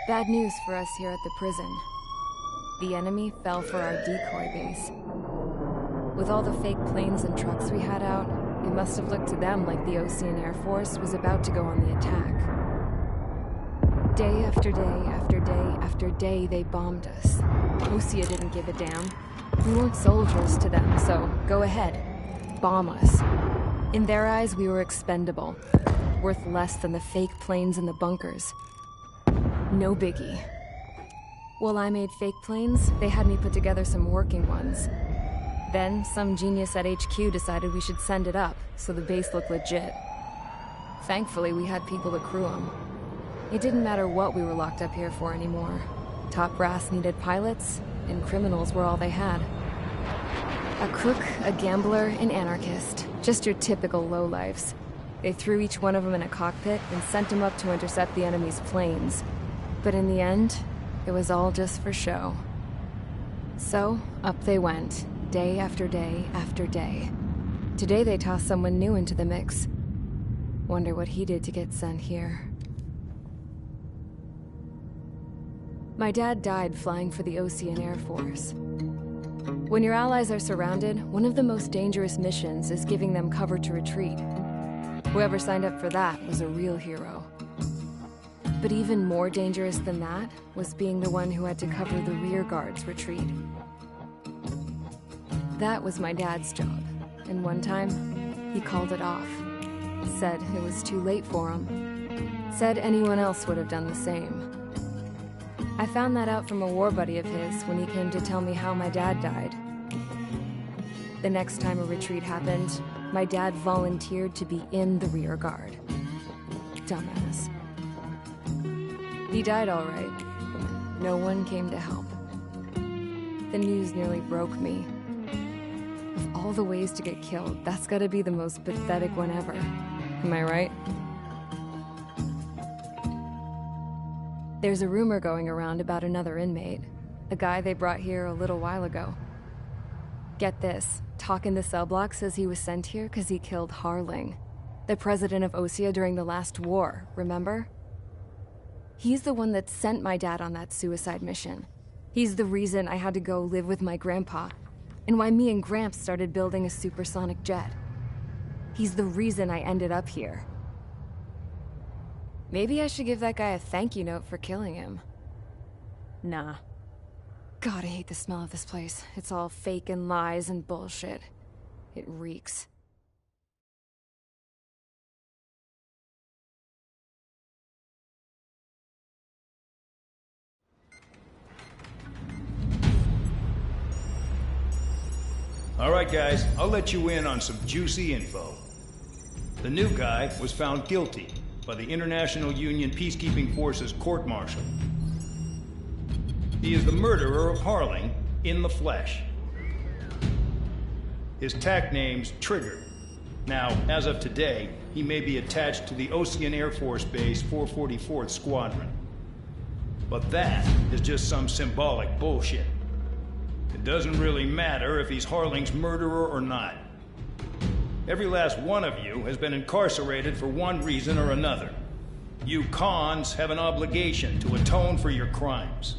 Bad news for us here at the prison. The enemy fell for our decoy base. With all the fake planes and trucks we had out, it must have looked to them like the Ocean Air Force was about to go on the attack. Day after day after day after day, they bombed us. Osea didn't give a damn. We weren't soldiers to them, so go ahead. Bomb us. In their eyes, we were expendable. Worth less than the fake planes in the bunkers. No biggie. While I made fake planes, they had me put together some working ones. Then, some genius at HQ decided we should send it up, so the base looked legit. Thankfully, we had people to crew them. It didn't matter what we were locked up here for anymore. Top brass needed pilots, and criminals were all they had. A crook, a gambler, an anarchist. Just your typical lowlifes. They threw each one of them in a cockpit and sent them up to intercept the enemy's planes. But in the end, it was all just for show. So, up they went, day after day after day. Today they tossed someone new into the mix. Wonder what he did to get sent here. My dad died flying for the Ocean Air Force. When your allies are surrounded, one of the most dangerous missions is giving them cover to retreat. Whoever signed up for that was a real hero. But even more dangerous than that was being the one who had to cover the rear guard's retreat. That was my dad's job, and one time, he called it off. Said it was too late for him. Said anyone else would have done the same. I found that out from a war buddy of his when he came to tell me how my dad died. The next time a retreat happened, my dad volunteered to be in the rear guard. Dumbass. He died all right. No one came to help. The news nearly broke me. Of all the ways to get killed, that's gotta be the most pathetic one ever. Am I right? There's a rumor going around about another inmate. A guy they brought here a little while ago. Get this, talk in the cell block says he was sent here because he killed Harling, the president of Osea during the last war, remember? He's the one that sent my dad on that suicide mission. He's the reason I had to go live with my grandpa, and why me and Gramps started building a supersonic jet. He's the reason I ended up here. Maybe I should give that guy a thank you note for killing him. Nah. God, I hate the smell of this place. It's all fake and lies and bullshit. It reeks. All right, guys, I'll let you in on some juicy info. The new guy was found guilty by the International Union Peacekeeping Forces court-martial. He is the murderer of Harling in the flesh. His tack name's Trigger. Now, as of today, he may be attached to the Ocean Air Force Base 444th Squadron. But that is just some symbolic bullshit. It doesn't really matter if he's Harling's murderer or not. Every last one of you has been incarcerated for one reason or another. You cons have an obligation to atone for your crimes.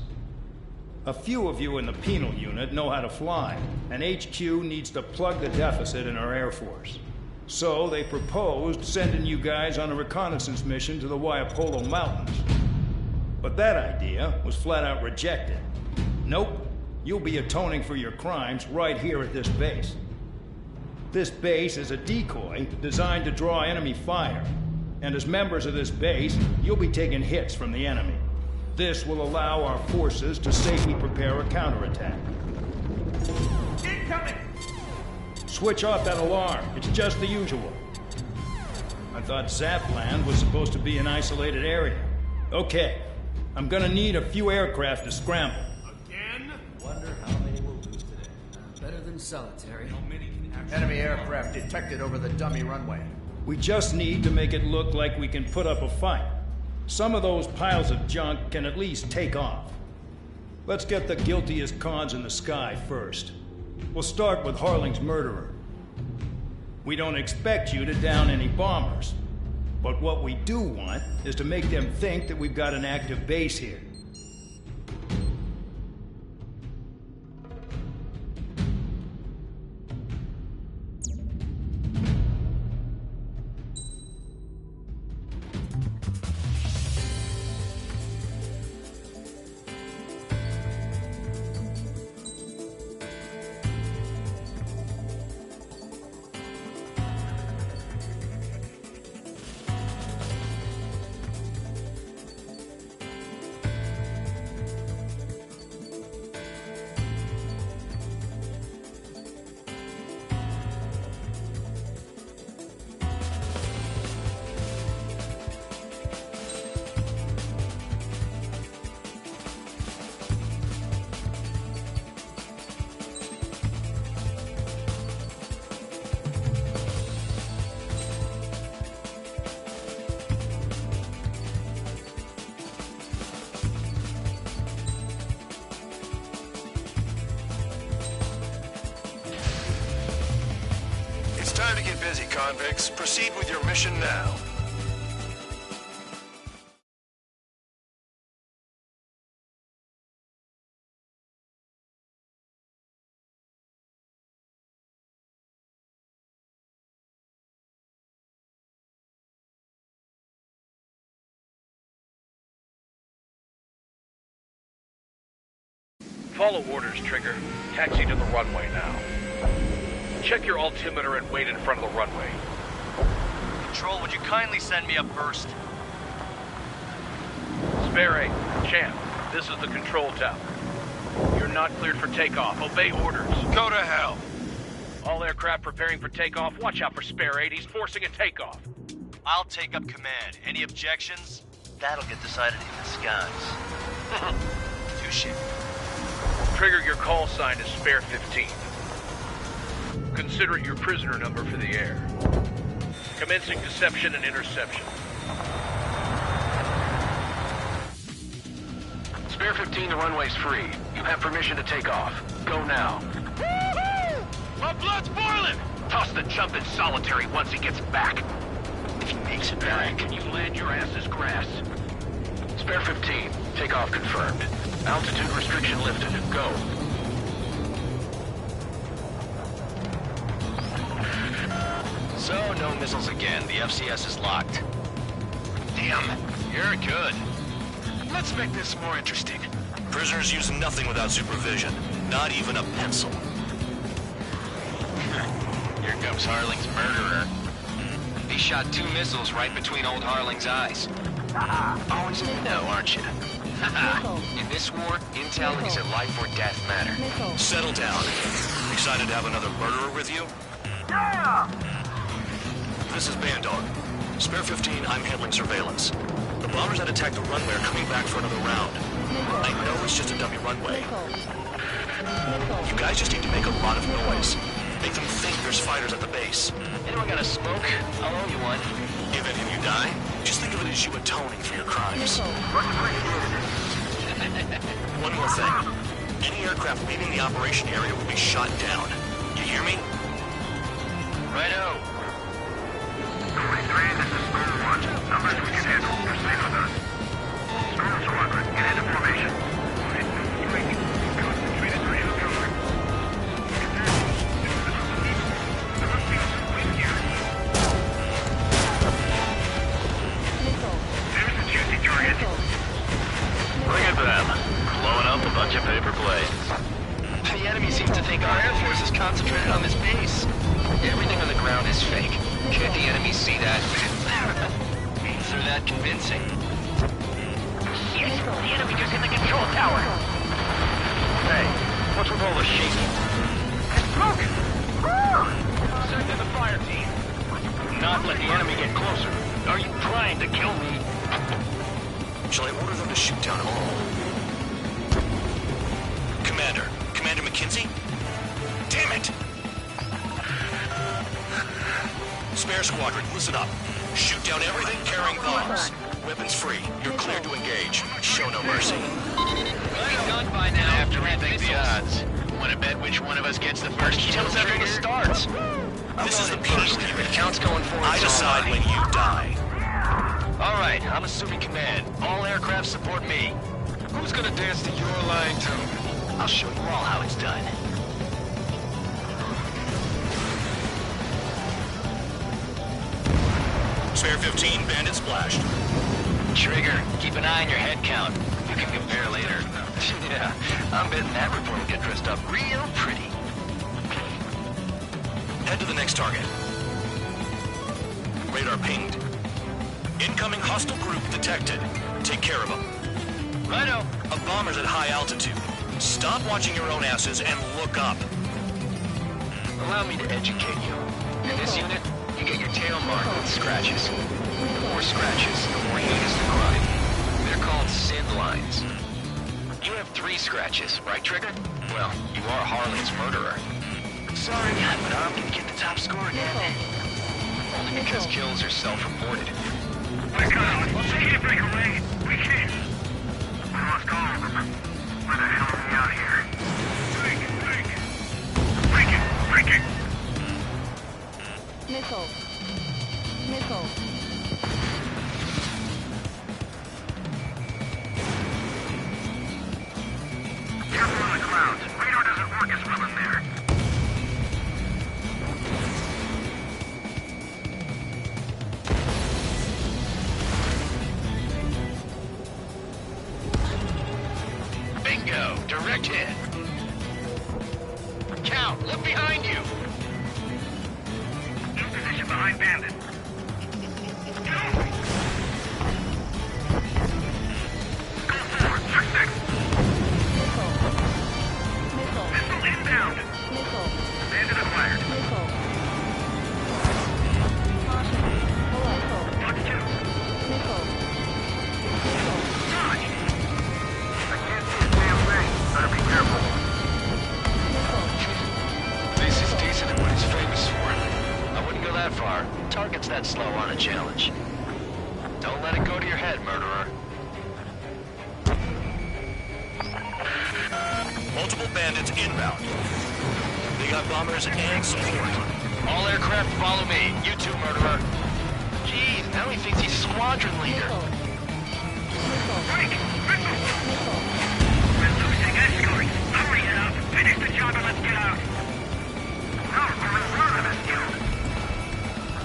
A few of you in the penal unit know how to fly, and HQ needs to plug the deficit in our Air Force. So they proposed sending you guys on a reconnaissance mission to the Waiapolo Mountains. But that idea was flat out rejected. Nope. You'll be atoning for your crimes right here at this base. This base is a decoy designed to draw enemy fire. And as members of this base, you'll be taking hits from the enemy. This will allow our forces to safely prepare a counterattack. Incoming! Switch off that alarm. It's just the usual. I thought Zapland was supposed to be an isolated area. Okay. I'm gonna need a few aircraft to scramble. in solitary. Enemy aircraft detected over the dummy runway. We just need to make it look like we can put up a fight. Some of those piles of junk can at least take off. Let's get the guiltiest cons in the sky first. We'll start with Harling's murderer. We don't expect you to down any bombers. But what we do want is to make them think that we've got an active base here. Time to get busy, convicts. Proceed with your mission now. Follow orders, Trigger. Taxi to the runway now. Check your altimeter and wait in front of the runway. Control, would you kindly send me up first? Spare 8, Champ, this is the control tower. You're not cleared for takeoff. Obey orders. Go to hell. All aircraft preparing for takeoff. Watch out for Spare 8. He's forcing a takeoff. I'll take up command. Any objections? That'll get decided in the skies. Touche. Trigger, your call sign is Spare 15. Consider it your prisoner number for the air. Commencing deception and interception. Spare 15, the runway's free. You have permission to take off. Go now. My blood's boiling! Toss the chump in solitary once he gets back. If he makes it back, you land your ass's grass. Spare 15, takeoff confirmed. Altitude restriction lifted. Go. So, no missiles again. The FCS is locked. Damn, you're good. Let's make this more interesting. Prisoners use nothing without supervision. Not even a pencil. Here comes Harling's murderer. He shot 2 missiles right between old Harling's eyes. Always in the know, aren't you? In this war, intel is a life or death matter. Settle down. Excited to have another murderer with you? Yeah! This is Bandog. Spare 15, I'm handling surveillance. The bombers that attacked the runway are coming back for another round. I know it's just a dummy runway. You guys just need to make a lot of noise. Make them think there's fighters at the base. Anyone got a smoke? I'll owe you one. If any of you die, just think of it as you atoning for your crimes. One more thing. Any aircraft leaving the operation area will be shot down. You hear me? Righto. 23, this is Storm 1. Numbers we can handle. Proceed with us. Storm Squadron, get into formation. Concentrated radio cover. There must be some wind here. There's a juicy target. Look at them. Blowing up a bunch of paper planes. The enemy seems to think our Air Force is concentrated on this base. Everything on the ground is fake. Can't the enemy see that? So that convincing. Yes, the enemy just hit the control tower. Hey, what's with all the shaking? Smoke! Send in the fire team. Not let the enemy get closer. Are you trying to kill me? Shall I order them to shoot down all? Commander McKenzie? Damn it! Spare Squadron, listen up. Shoot down everything carrying bombs. Weapons free. You're cleared to engage. Show no mercy. We're done by now. I have to rethink the odds. Want to bet which one of us gets the first kill after this starts? This is the peak. If count's going forward, I decide when you die. All right, I'm assuming command. All aircraft support me. Who's gonna dance to your line tune? I'll show you all how it's done. Spare 15, bandit splashed. Trigger, keep an eye on your head count. You can compare later. Yeah, I'm betting that report will get dressed up real pretty. Head to the next target. Radar pinged. Incoming hostile group detected. Take care of them. Righto. A bomber's at high altitude. Stop watching your own asses and look up. Allow me to educate you. In this unit, you get your tail marked with scratches. The more scratches, the more heinous the crime. They're called sin lines. You have 3 scratches, right, Trigger? Well, you are Harling's murderer. Sorry, but I'm gonna get the top score again. Only because kills are self-reported. We're cut out. We can't break away. We can't. We lost all of them. Where the hell are we out here? Break it, break it. Break it, break it. Missile. Missile. Careful on the clouds. Radar doesn't work as well in there. Bingo! Direct hit! Count, look behind you! In position behind bandit. Go forward. Check next. Missile. Missile. Missile inbound. Missile. Bandit acquired. Missile. Caution. Missile. Touch 2. Missile. Missile. Dodge. I can't see a damn thing. Better be careful. Missile. This is decent at what he's famous for. I wouldn't go that far. Targets that slow on a challenge. Don't let it go to your head, murderer. Multiple bandits inbound. They got bombers and support. All aircraft follow me. You too, murderer. Geez, now he thinks he's squadron leader. Missile. Missile. Break. Missile. Missile. We're losing escorts. Hurry it up. Finish the job and let's get out. No, we're running this dude.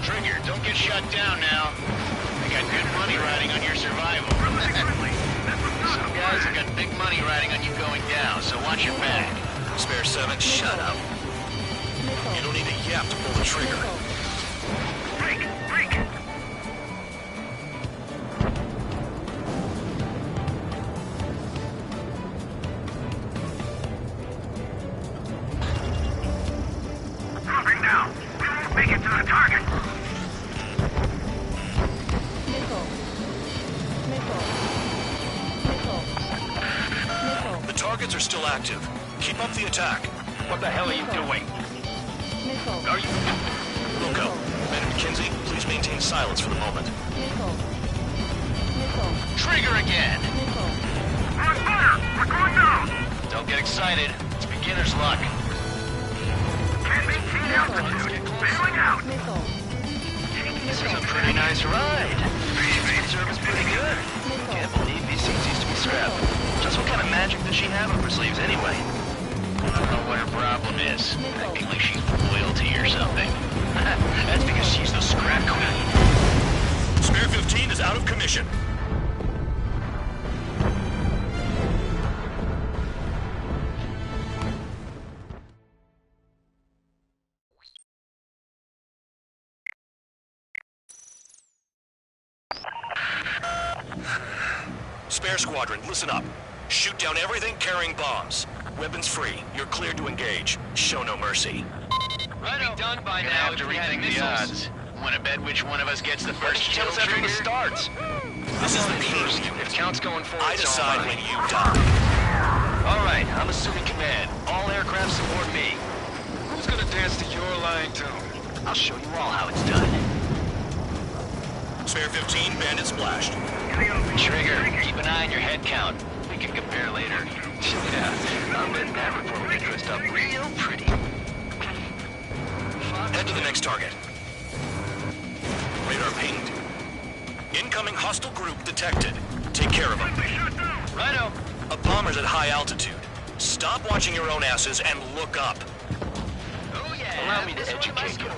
Trigger, don't get shut down now. I got good money riding on your survival. Really quickly. That's what's not Some guys have got big money riding on you going down, so watch your back. Spare 7, shut up. Missile. You don't need a yap to pull the trigger. break. Break. Dropping down. We won't make it to the target. Missile. Missile. Missile. Missile. The targets are still active. Keep up the attack. What the hell are you doing? Missile. Are you... Wilco, Ben and McKenzie, please maintain silence for the moment. Missile. Missile. Trigger again! Missile. We're on fire. We're going down. Don't get excited. It's beginner's luck. Can't maintain altitude. Bailing out. Missile. This is a pretty nice ride. Speed service pretty good. Can't believe these things used to be scrapped. Just what kind of magic does she have up her sleeves anyway? I don't know what her problem is. Acting like she's royalty or something. That's because she's the scrap queen. Spare 15 is out of commission. Spare Squadron, listen up. Shoot down everything carrying bombs. Weapons free. You're cleared to engage. Show no mercy. Right, done by now. Have to rethink the odds. Want to bet which one of us gets the first kill after this starts? This is the peak. If count's going forward, I it's all decide mine. when you die. All right, I'm assuming command. All aircraft support me. Who's gonna dance to your line tune? I'll show you all how it's done. Spare 15, bandit splashed. Trigger, keep an eye on your head count. We can compare later. Yeah, I'll bet that report will get dressed up real pretty. Head to the next target. Radar pinged. Incoming hostile group detected. Take care of them. Righto. A bomber's at high altitude. Stop watching your own asses and look up. Oh yeah. Allow me to educate you.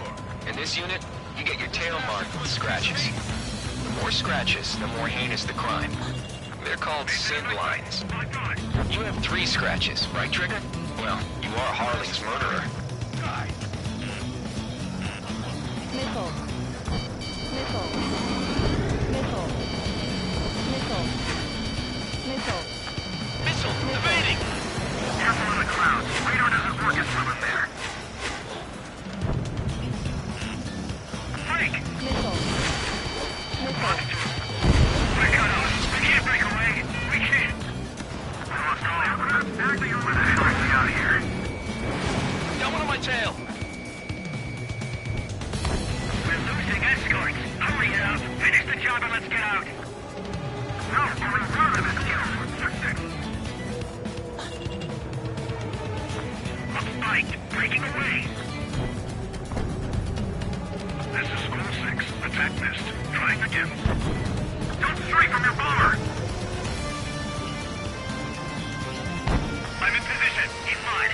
In this unit, you get your tail marked with scratches. The more scratches, the more heinous the crime. They're called sin lines. You have 3 scratches, right, Trigger? Well, you are Harling's murderer. Missile. Missile. Missile. Missile. Missile. Missile, evading! Careful in the clouds. Radar doesn't work as well in there. Break! Missile. Missile. We're cut off. We can't break away. We can't. We lost all aircraft. Exactly where the hell are we out here? Got one on my tail. We're losing escorts. Hurry it up. Finish the job and let's get out. No, we're running it. A fight. Breaking away. This is School 6. Attack missed. Trying again. Don't stray from your bomber. I'm in position. He's mine.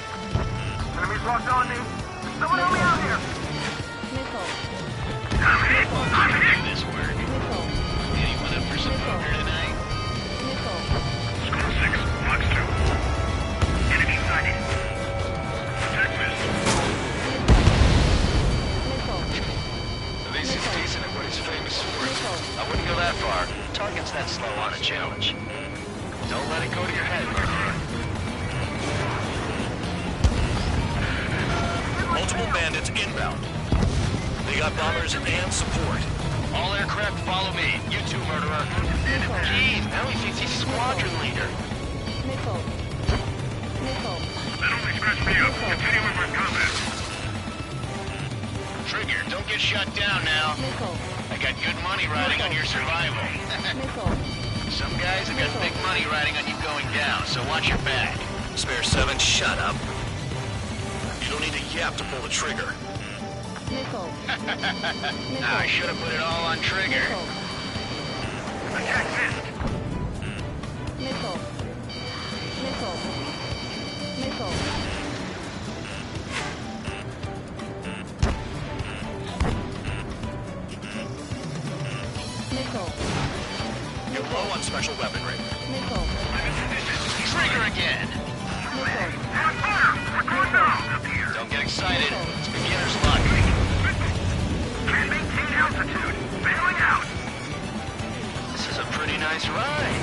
Enemy's locked on me. Someone help me out here. Missile. I'm hit. I'm hit. This work. Missile. Anyone up for some poker tonight? Missile. School 6. Box 2. Enemy sighted. Attack missed. Missile. At least he's decent at what he's famous for. I wouldn't go that far. Target's that slow on a challenge. Don't let it go to your head, murderer. Multiple bandits inbound. They got bombers and support. All aircraft follow me. You too, murderer. Jeez, now he thinks he's squadron leader. Missile. Missile. That only scratched me up. Continue with my combat. Trigger, don't get shut down now. Missile. I got good money riding on your survival. Missile. Some guys have got big money riding on you going down, so watch your back. Spare 7, shut up. You don't need a yap to pull the trigger. Missile. I should have put it all on Trigger. Attack missed. Missile. Missile. Missile. Missile. You're low on special weaponry. Missile. Trigger again. Missile. On fire. We're going down up here. Don't get excited. It's beginner's luck. Can't maintain altitude. Bailing out. This is a pretty nice ride.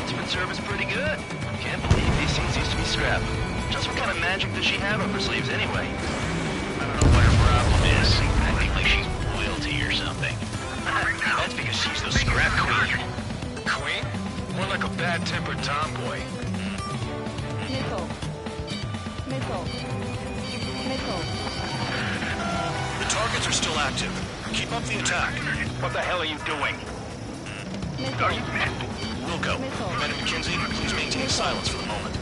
Instrument service pretty good. Can't believe these things used to be scrapped. Just what kind of magic does she have up her sleeves anyway? I don't know what her problem is. Acting like she's royalty or something. That's because she's the scrap queen. Queen? More like a bad-tempered tomboy. Missile. Missile. Missile. The targets are still active. Keep up the attack. What the hell are you doing? Missile. Wilco, Commander McKenzie, please maintain silence for the moment.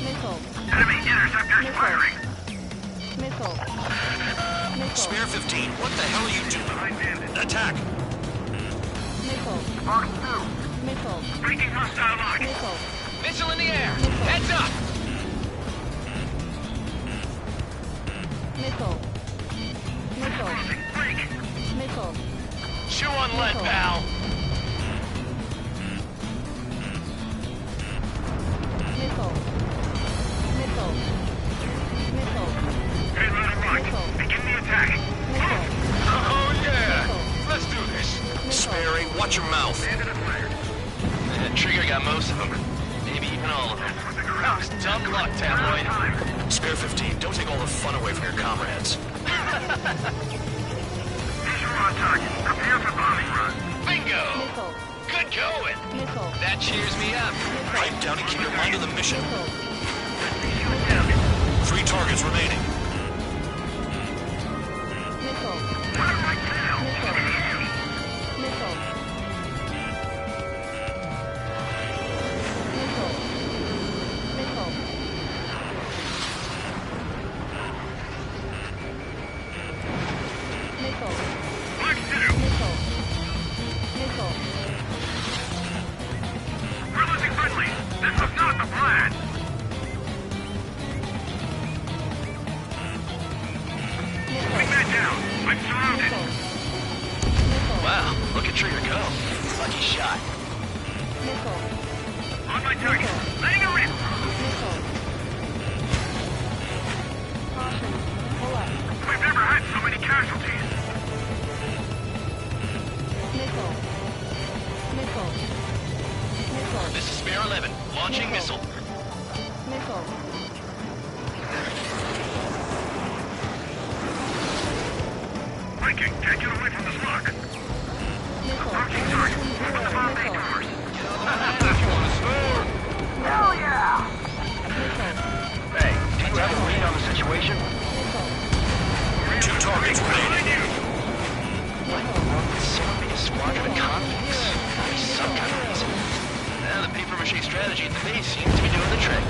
Missile. Enemy interceptors firing. Missile. Missile. Spare 15, what the hell are you doing? Attack! Missile. Box 2. Missile. Breaking hostile line. Missile. Missile in the air! Heads up! Missile. Missile. Break. Missile. Chew on lead, pal! Missile. Missile. Missile. Head right and right. Missile. Begin the attack. Missile. Oh yeah! Missile. Let's do this! Sperry, watch your mouth. Bandit acquired. Trigger got most of them. Maybe even all of them. That was dumb luck, tabloid. Spare 15, don't take all the fun away from your comrades. Visual on target. Prepare for bombing run. Bingo! Missile. Good going! Missile. That cheers me up. Pipe down and keep your mind on the mission. Missile. 3 targets remaining. Missile. We're losing friendly. This was not the plan. Wingman down. I'm surrounded. Wow, look at Trigger go. Lucky shot. On my target. Letting her rip. We've never had so many casualties. This is Spare 11, launching missile. Viking, can't get away from this lock. Approaching target. Open the bomb bay doors. Hell yeah! Hey, do you have a read on the situation? 2 targets remaining. Behind you! What in the world would someone be a squadron of convicts? Gotta be some kind of reason. Now the papier-mâché strategy at the base seems to be doing the trick.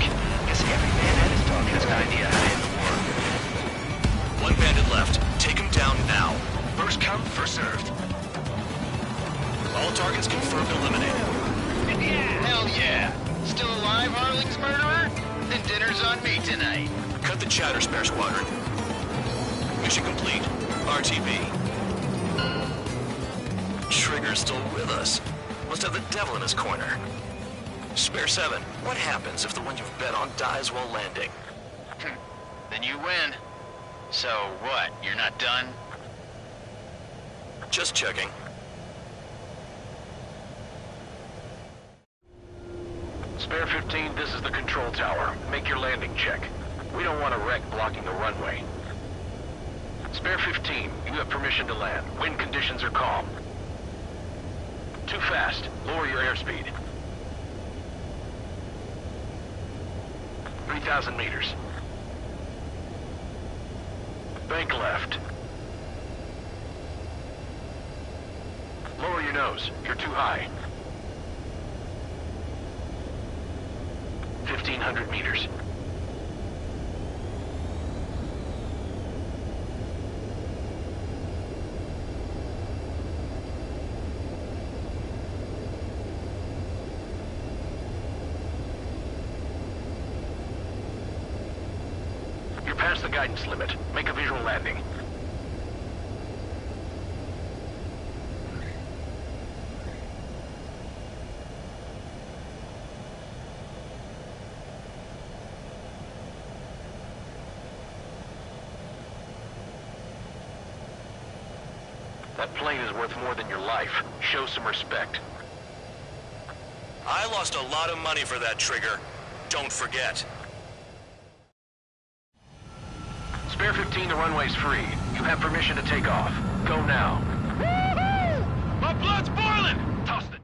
Guess every man and his dog has an idea how to end the war. 1 bandit left. Take him down now. First come, first served. All targets confirmed eliminated. Hell yeah! Still alive, Harling's murderer? Then dinner's on me tonight. Cut the chatter, Spare Squadron. Mission complete. RTB. Trigger's still with us. Must have the devil in his corner. Spare 7, what happens if the one you've bet on dies while landing? Then you win. So what, you're not done? Just checking. Spare 15, this is the control tower. Make your landing check. We don't want a wreck blocking the runway. Spare 15, you have permission to land. Wind conditions are calm. Too fast. Lower your airspeed. 3,000 meters. Bank left. Lower your nose. You're too high. 1,500 meters. You're past the guidance limit. Make a visual landing. That plane is worth more than your life. Show some respect. I lost a lot of money for that, Trigger. Don't forget. Spare 15, the runway's free. You have permission to take off. Go now. Woohoo! My blood's boiling! Toss the...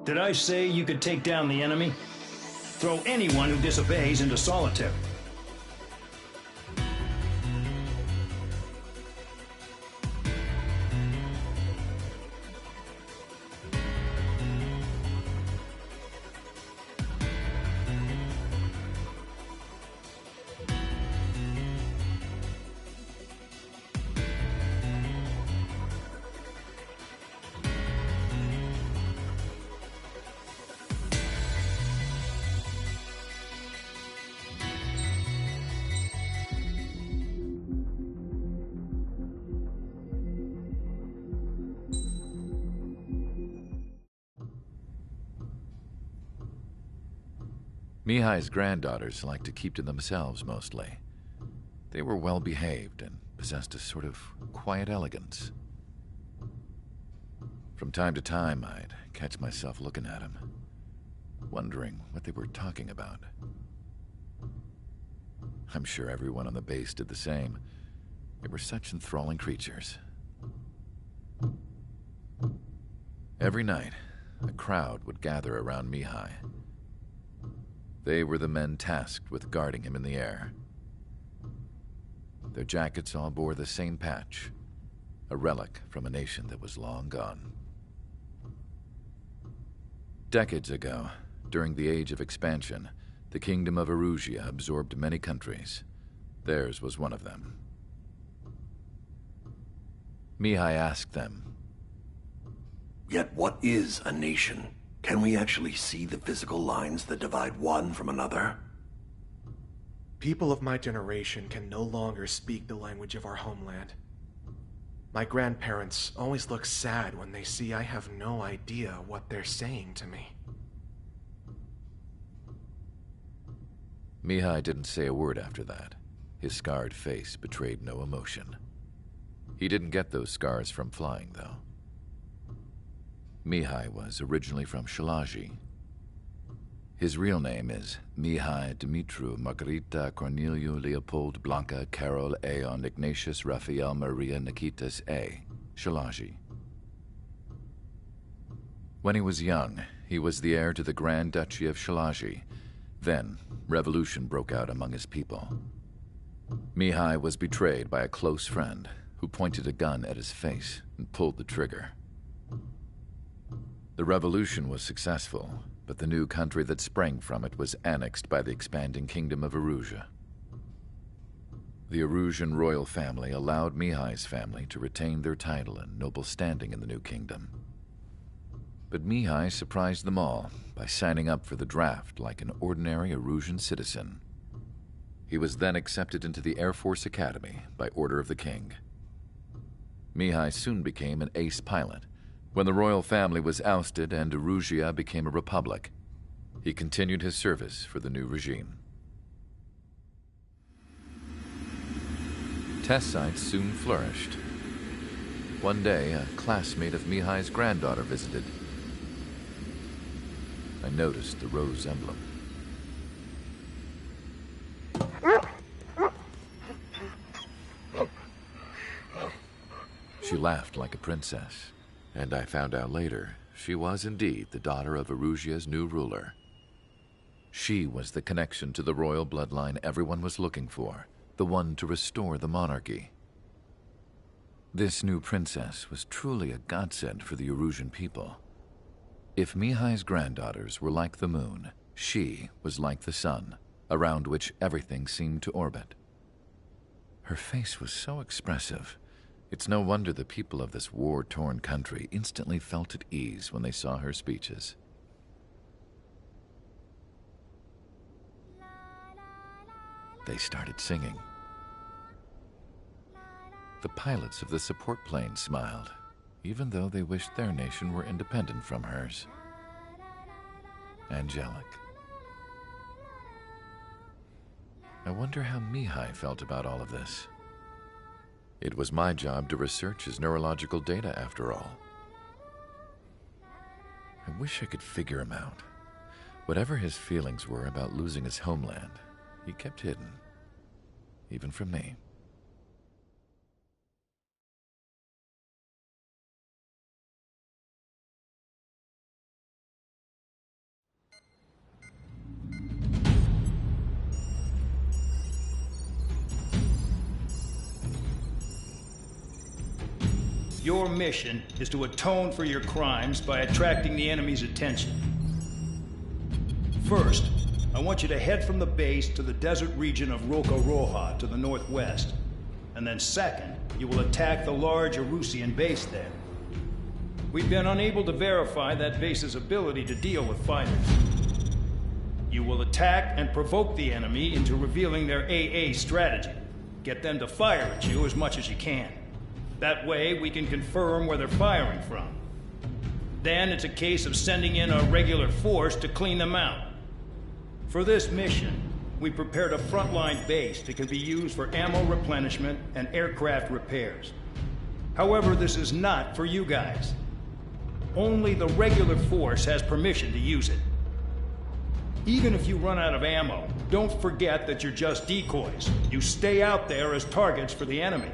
Did I say you could take down the enemy? Throw anyone who disobeys into solitary. Mihai's granddaughters liked to keep to themselves mostly. They were well behaved and possessed a sort of quiet elegance. From time to time, I'd catch myself looking at them, wondering what they were talking about. I'm sure everyone on the base did the same, They were such enthralling creatures. Every night, a crowd would gather around Mihai. They were the men tasked with guarding him in the air. Their jackets all bore the same patch, a relic from a nation that was long gone. Decades ago, during the Age of Expansion, the Kingdom of Erusia absorbed many countries. Theirs was one of them. Mihai asked them, "Yet what is a nation? Can we actually see the physical lines that divide one from another?" People of my generation can no longer speak the language of our homeland. My grandparents always look sad when they see I have no idea what they're saying to me. Mihai didn't say a word after that. His scarred face betrayed no emotion. He didn't get those scars from flying, though. Mihai was originally from Shalaji. His real name is Mihai Dumitru Margarita Corneliu Leopold Blanca Carol Aeon Ignatius Raphael Maria Nikitas A. Shalaji. When he was young, he was the heir to the Grand Duchy of Shalaji. Then, revolution broke out among his people. Mihai was betrayed by a close friend who pointed a gun at his face and pulled the trigger. The revolution was successful, but the new country that sprang from it was annexed by the expanding Kingdom of Erusia. The Erusian royal family allowed Mihai's family to retain their title and noble standing in the new kingdom. But Mihai surprised them all by signing up for the draft like an ordinary Erusian citizen. He was then accepted into the Air Force Academy by order of the king. Mihai soon became an ace pilot. When the royal family was ousted and Erusia became a republic, he continued his service for the new regime. Test sites soon flourished. One day, a classmate of Mihai's granddaughter visited. I noticed the rose emblem. She laughed like a princess, and I found out later she was indeed the daughter of Erusia's new ruler. She was the connection to the royal bloodline everyone was looking for, the one to restore the monarchy. This new princess was truly a godsend for the Erusian people. If Mihai's granddaughters were like the moon, she was like the sun, around which everything seemed to orbit. Her face was so expressive. It's no wonder the people of this war-torn country instantly felt at ease when they saw her speeches. They started singing. The pilots of the support plane smiled, even though they wished their nation were independent from hers. Angelic. I wonder how Mihai felt about all of this. It was my job to research his neurological data, after all. I wish I could figure him out. Whatever his feelings were about losing his homeland, he kept hidden, even from me. Your mission is to atone for your crimes by attracting the enemy's attention. First, I want you to head from the base to the desert region of Roca Roja to the northwest. And then second, you will attack the large Erusian base there. We've been unable to verify that base's ability to deal with fighters. You will attack and provoke the enemy into revealing their AA strategy. Get them to fire at you as much as you can. That way, we can confirm where they're firing from. Then it's a case of sending in a regular force to clean them out. For this mission, we prepared a frontline base that can be used for ammo replenishment and aircraft repairs. However, this is not for you guys. Only the regular force has permission to use it. Even if you run out of ammo, don't forget that you're just decoys. You stay out there as targets for the enemy.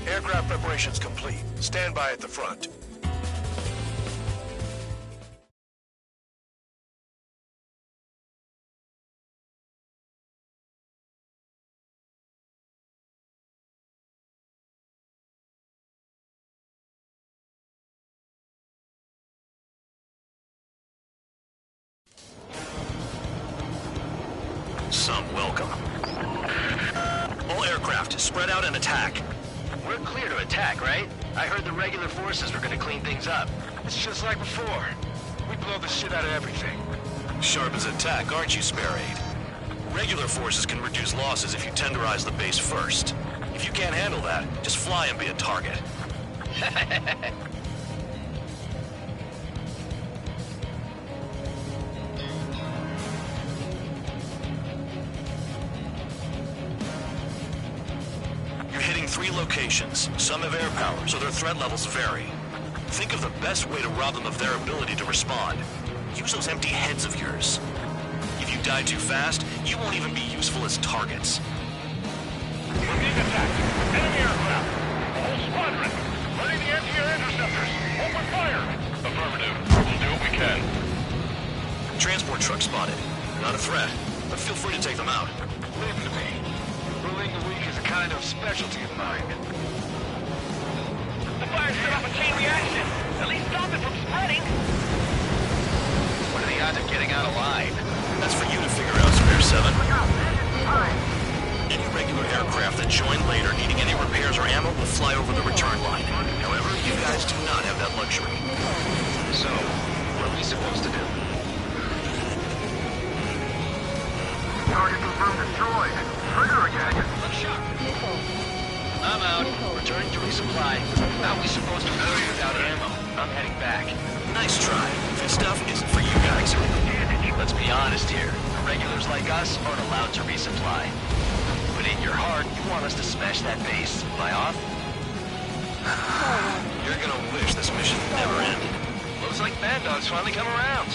Aircraft preparations complete. Stand by at the front. Some welcome. All aircraft, spread out and attack. We're clear to attack, right? I heard the regular forces were gonna clean things up. It's just like before. We blow the shit out of everything. Sharp as attack, aren't you, Spare Aid? Regular forces can reduce losses if you tenderize the base first. If you can't handle that, just fly and be a target. You're hitting 3 locations. Some have air power, so their threat levels vary. Think of the best way to rob them of their ability to respond. Use those empty heads of yours. If you die too fast, you won't even be useful as targets. We're being attacked. Enemy aircraft. A whole squadron. Running the anti-air interceptors. Open fire. Affirmative. We'll do what we can. Transport truck spotted. Not a threat, but feel free to take them out. Leave them to me. Ruling the weak is a kind of specialty of mine. The fire set off a chain reaction. At least stop it from spreading. What are the odds of getting out alive? That's for you to figure out, Spare 7. Any regular aircraft that join later needing any repairs or ammo will fly over the return line. However, you guys do not have that luxury. So, what are we supposed to do? room destroyed. Trigger again. I'm out. Returning to resupply. How are we supposed to move without ammo? I'm heading back. Nice try. This stuff isn't for you guys. Let's be honest here. Regulars like us aren't allowed to resupply. But in your heart, you want us to smash that base. Am I off? You're gonna wish this mission never ended. Looks like Bad Dog's finally come around.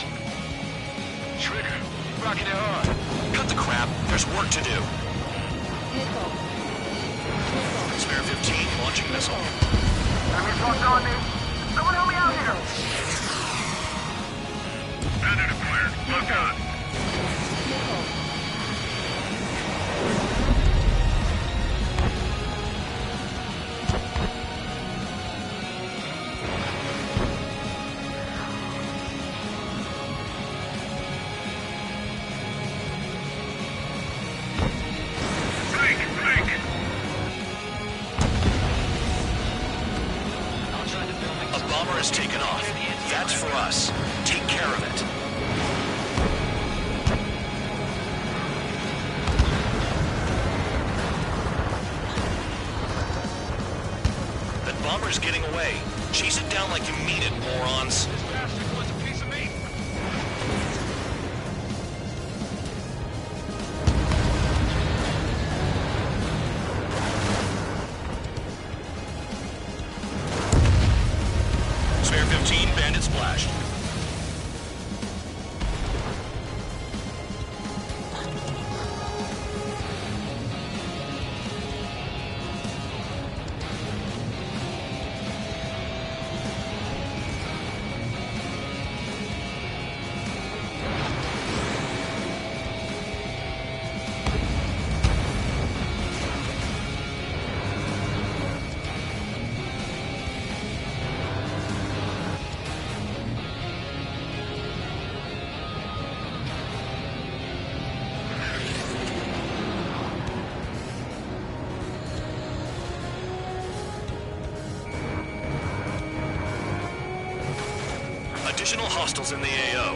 Trigger, rocking it hard. Cut the crap. There's work to do. Spare 15 launching missile. Enemy's locked on me. Someone help me out here. Bandit acquired. Locked on. A bomber has taken off. That's for us. Take care of it. That bomber's getting away. Chase it down like you mean it, morons. This bastard wants a piece of me. Spare 15, bandit splashed. Additional hostiles in the AO.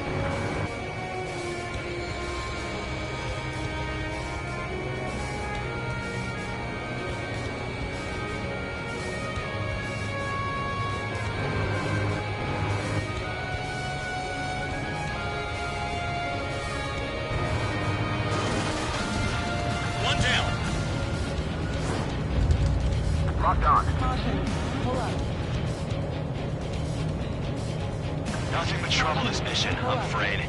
One down. Locked on. Nothing but trouble this mission, I'm afraid.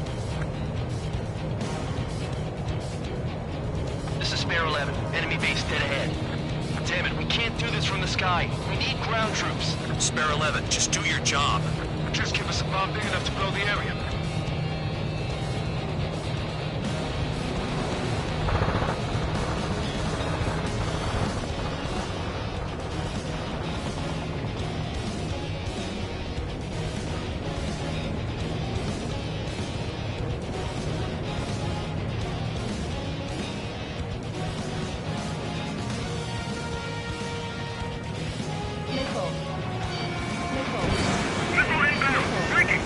This is Spare 11. Enemy base dead ahead. Damn it, we can't do this from the sky. We need ground troops. Spare 11, just do your job. Just give us a bomb big enough to blow the area. Missile inbound. Breaking.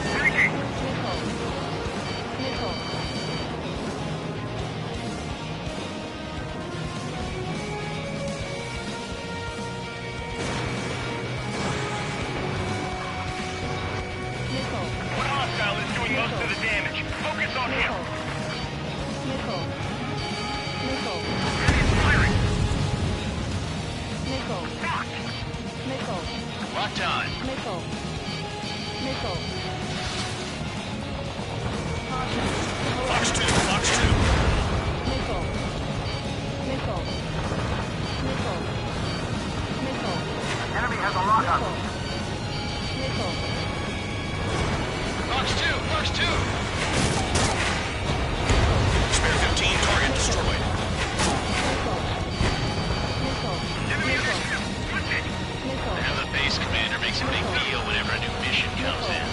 One hostile is doing most of the damage. Focus on him. Enemy's firing. Locked on. Fox 2, Fox 2. Enemy has a lockup. Fox 2, Fox 2. Spare 15, target destroyed. Enemy initiative. Switch it. Now the base commander makes a big deal whenever a new mission comes in.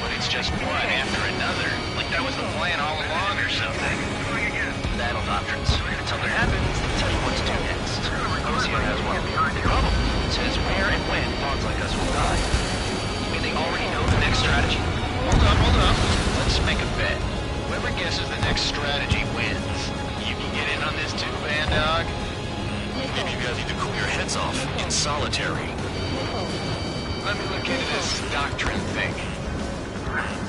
But it's just one after another. Like that was the plan all along or something. Trying again. Battle doctrines. Until it happens, they tell you what to do next. OCN has one. The problem says where and when pawns like us will die. You mean they already know the next strategy? Hold up. Let's make a bet. Whoever guesses the next strategy wins. You can get in on this Let me look into this doctrine thing.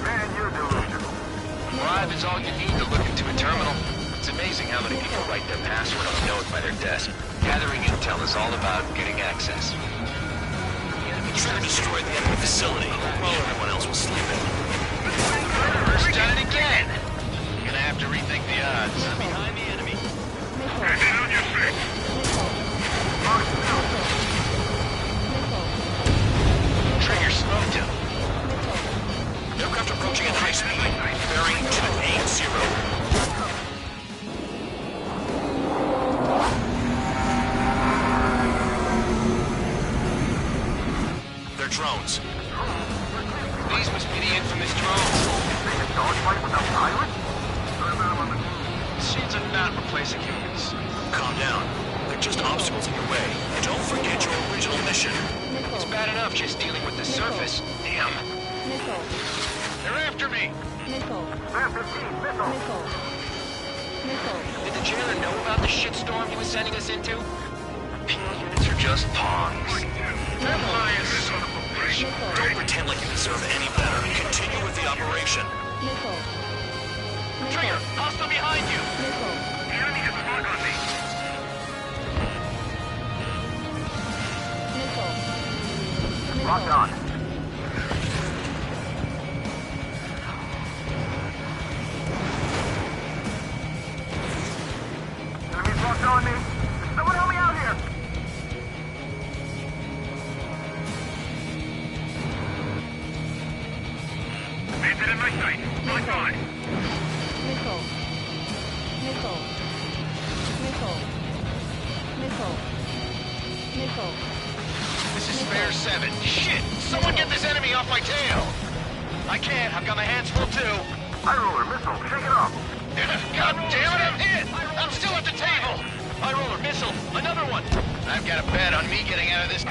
Man, you're delusional. Bribe is all you need to look into a terminal. It's amazing how many people write their password on a note by their desk. Gathering intel is all about getting access. Trigger destroyed the enemy facility, while everyone else was sleeping. First done it again! Gonna have to rethink the odds. I'm behind the enemy. Get on your feet. Trigger smoked him. Aircraft approaching at high speed. Bearing 280. Drones. These must be the infamous drones. They can dogfight without pilots? Machines are not replacing humans. Calm down. They're just obstacles in your way. Don't forget your original mission. It's bad enough just dealing with the surface. Damn. They're after me. Did the jailer know about the shitstorm he was sending us into? Units are just pawns. Don't pretend like you deserve any better. Continue with the operation. Trigger, hostile behind you. The enemy has a mark on me. Locked on. Enemy's locked on me. There's someone help me out here. Bandit in my sight. Locked on. This is Spare 7. Shit! Someone get this enemy off my tail! I can't. I've got my hands full too. High roller missile. Shake it off. God damn it, I'm hit! I'm still at the table! High roller missile. Another one. I've got a bet on me getting out of this.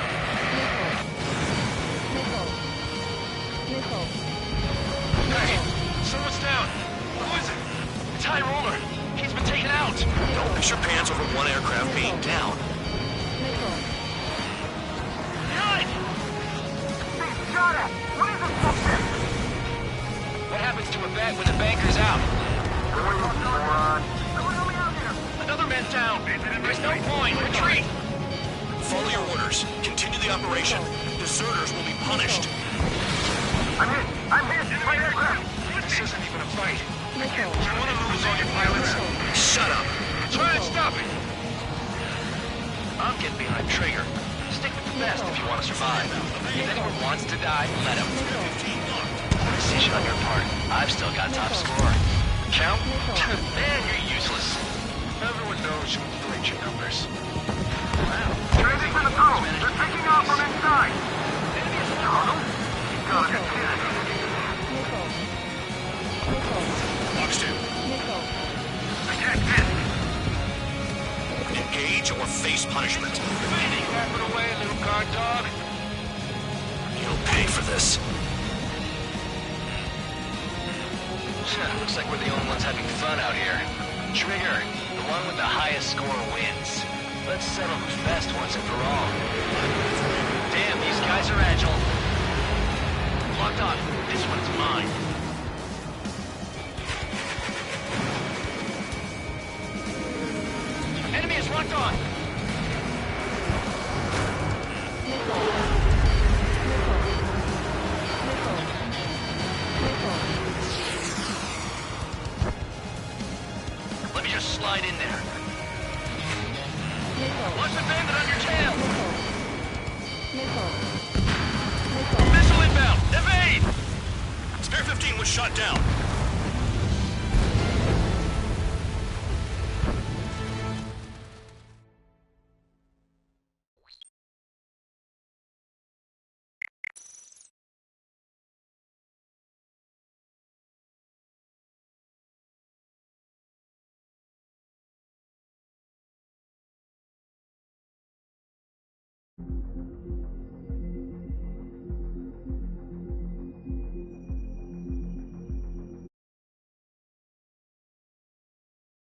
Hey, someone's down. Who is it? It's High Roller. He's been taken out. Don't piss your pants over one aircraft being down. Behind! Shot at. What is this bullshit? What happens to a bet when the banker's out? Moron. Someone help me out here. Another man down. There's no point. Retreat. Follow your orders. Continue the operation. Deserters will be punished. I'm hit. My aircraft. This isn't even a fight. You want to lose all your pilots? Shut up. Try and stop it. I'm getting behind Trigger. Stick with the best if you want to survive. If anyone wants to die, let him. Decision on your part. I've still got top score. Count? Man, you're useless. Everyone knows you inflate your numbers. Wow. Training for the tunnel. They're taking off from inside. Tunnel? You gotta be kidding. Box 2. Attack this. Engage or face punishment. Wrap it away, little guard dog. You'll pay for this. Looks like we're the only ones having fun out here. Trigger, the one with the highest score wins. Let's settle who's best once and for all. Damn, these guys are agile. Locked on. This one's mine. Enemy is locked on. Let me just slide in there. Watch the bandit on your tail. Missile inbound. Evade. Spare 15 was shot down.